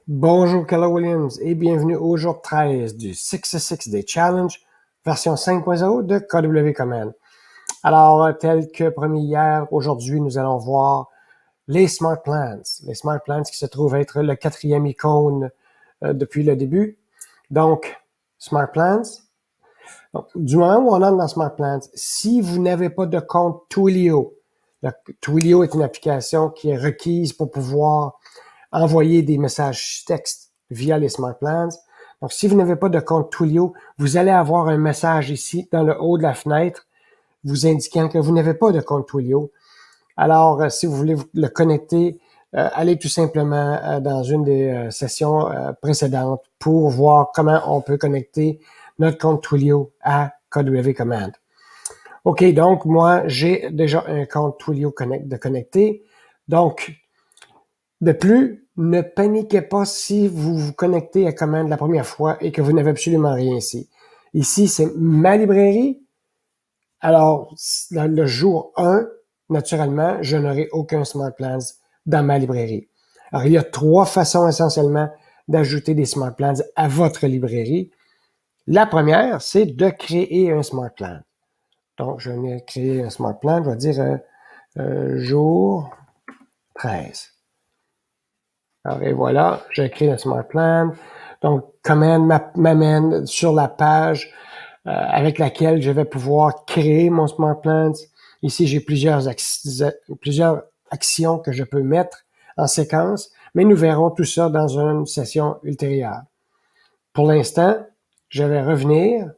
Bonjour Keller Williams et bienvenue au jour 13 du 666 Day Challenge, version 5.0 de KW Command. Alors, tel que promis hier, aujourd'hui, nous allons voir les Smart Plans. Les Smart Plans qui se trouvent être le quatrième icône depuis le début. Donc, Smart Plans. Donc, du moment où on entre dans Smart Plans, si vous n'avez pas de compte Twilio, Twilio est une application qui est requise pour pouvoir envoyer des messages texte via les Smart Plans. Donc, si vous n'avez pas de compte Twilio, vous allez avoir un message ici dans le haut de la fenêtre vous indiquant que vous n'avez pas de compte Twilio. Alors, si vous voulez le connecter, allez tout simplement dans une des sessions précédentes pour voir comment on peut connecter notre compte Twilio à KW Command. OK, donc moi, j'ai déjà un compte Twilio de connecté. Donc, de plus, ne paniquez pas si vous vous connectez à Command la première fois et que vous n'avez absolument rien ici. Ici, c'est ma librairie. Alors, le jour 1, naturellement, je n'aurai aucun Smart Plans dans ma librairie. Alors, il y a 3 façons essentiellement d'ajouter des Smart Plans à votre librairie. La première, c'est de créer un Smart Plan. Donc, je vais créer un Smart Plan, je vais dire jour 13. Alors, et voilà, j'ai créé un Smart Plan. Donc, Command m'amène sur la page avec laquelle je vais pouvoir créer mon Smart Plans. Ici, j'ai plusieurs actions que je peux mettre en séquence, mais nous verrons tout ça dans une session ultérieure. Pour l'instant, je vais revenir.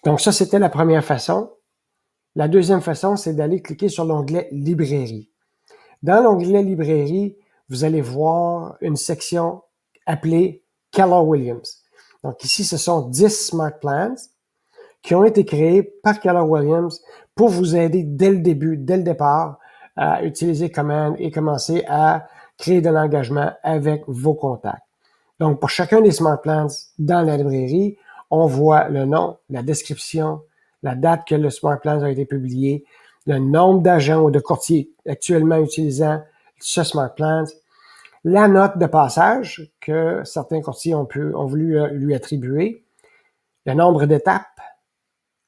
Donc, ça, c'était la première façon. La deuxième façon, c'est d'aller cliquer sur l'onglet Librairie. Dans l'onglet Librairie, vous allez voir une section appelée Keller Williams. Donc ici, ce sont 10 Smart Plans qui ont été créés par Keller Williams pour vous aider dès le début, dès le départ, à utiliser Command et commencer à créer de l'engagement avec vos contacts. Donc, pour chacun des Smart Plans dans la librairie, on voit le nom, la description, la date que le Smart Plans a été publié, le nombre d'agents ou de courtiers actuellement utilisant ce Smart Plans, la note de passage que certains courtiers ont voulu lui attribuer, le nombre d'étapes,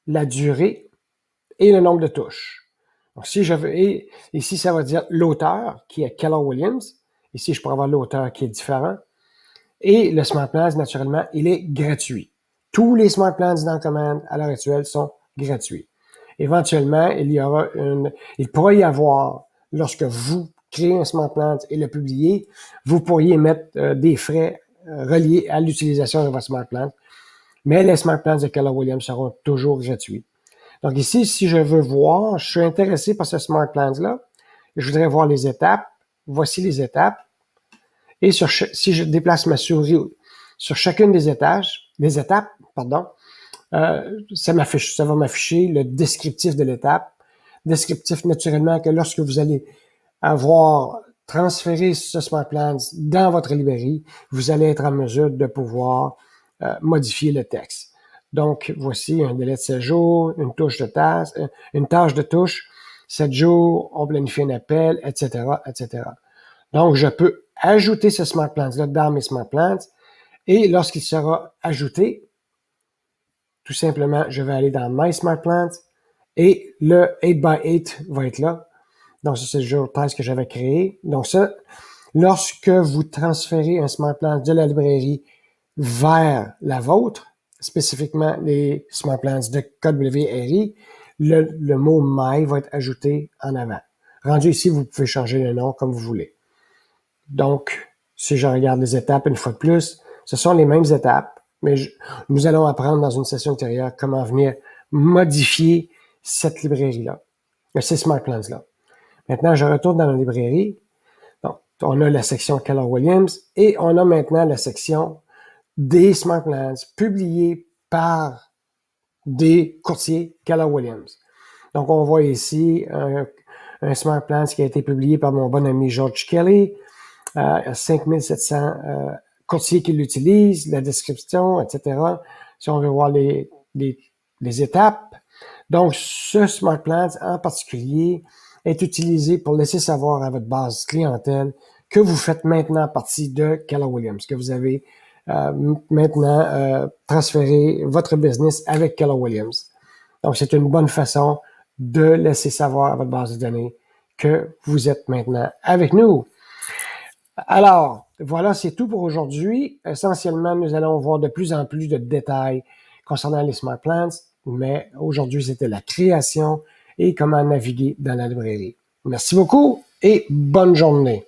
la durée et le nombre de touches. Donc, si je veux, et ici, ça va dire l'auteur qui est Keller Williams. Ici, je pourrais avoir l'auteur qui est différent. Et le Smart Plans, naturellement, il est gratuit. Tous les Smart Plans dans Command à l'heure actuelle sont gratuits. Éventuellement, il pourrait y avoir, lorsque vous créez un Smart Plans et le publiez, vous pourriez mettre des frais reliés à l'utilisation de votre Smart Plans. Mais les Smart Plans de Keller Williams seront toujours gratuits. Donc ici, si je veux voir, je suis intéressé par ce Smart Plans-là, je voudrais voir les étapes. Voici les étapes. Et si je déplace ma souris sur chacune des étapes, ça va m'afficher le descriptif de l'étape. Descriptif, naturellement, que lorsque vous allez avoir transféré ce Smart Plans dans votre librairie, vous allez être en mesure de pouvoir modifier le texte. Donc, voici un délai de 7 jours, une tâche de touche, 7 jours, on planifie un appel, etc., etc. Donc, je peux ajouter ce Smart Plans-là dans mes Smart Plans et lorsqu'il sera ajouté, tout simplement, je vais aller dans My Smart Plans et le 8x8 va être là. Donc, ça, c'est le jour 13 que j'avais créé. Donc, ça, lorsque vous transférez un Smart Plans de la librairie vers la vôtre, spécifiquement les Smart Plans de KWRI, le mot My va être ajouté en avant. Rendu ici, vous pouvez changer le nom comme vous voulez. Donc, si je regarde les étapes une fois de plus, ce sont les mêmes étapes, mais nous allons apprendre dans une session ultérieure comment venir modifier cette librairie-là, ces Smart Plans-là. Maintenant, je retourne dans la librairie. Donc, on a la section Keller Williams et on a maintenant la section des Smart Plans publiés par des courtiers Keller Williams. Donc, on voit ici un Smart Plans qui a été publié par mon bon ami George Kelly, 5700 courtiers qui l'utilisent, la description, etc. Si on veut voir les étapes. Donc, ce Smart Plans en particulier est utilisé pour laisser savoir à votre base clientèle que vous faites maintenant partie de Keller Williams, que vous avez maintenant transféré votre business avec Keller Williams. Donc, c'est une bonne façon de laisser savoir à votre base de données que vous êtes maintenant avec nous. Alors, voilà, c'est tout pour aujourd'hui. Essentiellement, nous allons voir de plus en plus de détails concernant les Smart Plans, mais aujourd'hui, c'était la création et comment naviguer dans la librairie. Merci beaucoup et bonne journée.